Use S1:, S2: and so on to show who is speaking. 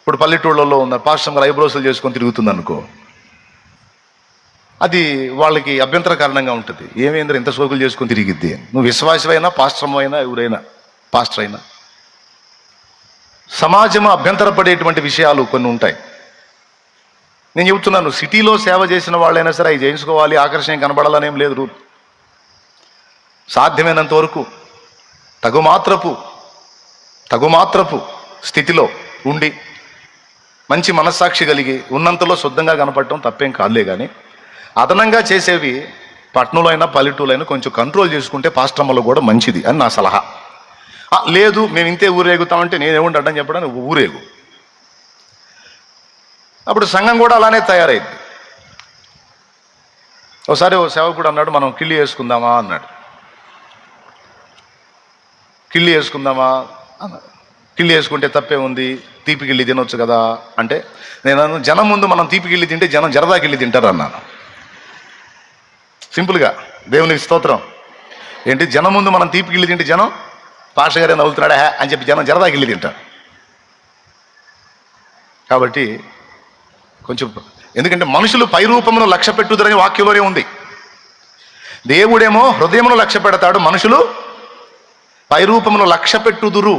S1: ఇప్పుడు పల్లెటూళ్ళలో ఉన్న పాస్టర్ గారు ఐబ్రోసులు చేసుకొని తిరుగుతుంది అనుకో, అది వాళ్ళకి అభ్యంతర కారణంగా ఉంటుంది. ఏమైందో ఇంత సోకులు చేసుకొని తిరిగిద్ది. నువ్వు విశ్వాసమైనా పాస్టర్ అయినా ఎవరైనా పాస్టర్ అయినా సమాజం అభ్యంతరపడేటువంటి విషయాలు కొన్ని ఉంటాయి. నేను చెబుతున్నాను, సిటీలో సేవ చేసిన వాళ్ళైనా సరే అవి చేయించుకోవాలి, ఆకర్షణ కనబడాలనేం లేదు రూల్. సాధ్యమైనంత వరకు తగుమాత్రపు స్థితిలో ఉండి మంచి మనస్సాక్షి కలిగి ఉన్నంతలో శుద్ధంగా కనపడటం తప్పేం కాదులే. కానీ అదనంగా చేసేవి పట్టణంలో అయినా పల్లెటూళ్ళు అయినా కొంచెం కంట్రోల్ చేసుకుంటే పాస్టమ్మలో కూడా మంచిది అని నా సలహా. లేదు మేము ఇంతే ఊరేగుతామంటే నేనేముండి అడ్డం చెప్పడానికి ఊరేగు. అప్పుడు సంఘం కూడా అలానే తయారైంది. ఒకసారి ఓ సేవకుడు అన్నాడు, మనం కిళ్ళి వేసుకుందామా అన్నాడు. కిళ్ళి వేసుకుందామా అన్నాడు. కిళ్ళి వేసుకుంటే తప్పే ఉంది, తీపి కిళ్ళి తినొచ్చు కదా అంటే, నేను జనం ముందు మనం తీపి కిళ్ళి తింటే జనం జరదా కిళ్ళి తింటారు అన్నాను. సింపుల్గా, దేవునికి స్తోత్రం. ఏంటి, జనం ముందు మనం తీపి కిళ్ళి తింటే జనం పాస్టర్ గారే నవ్వుతున్నాడా అని చెప్పి జనం జరదా కిళ్ళి తింటారు. కాబట్టి కొంచెం, ఎందుకంటే మనుషులు పై రూపమును లక్ష్య పెట్టుదురని వాక్యంలోనే ఉంది. దేవుడేమో హృదయమును లక్ష్య పెడతాడు, మనుషులు పై రూపమును లక్ష్య పెట్టుదురు.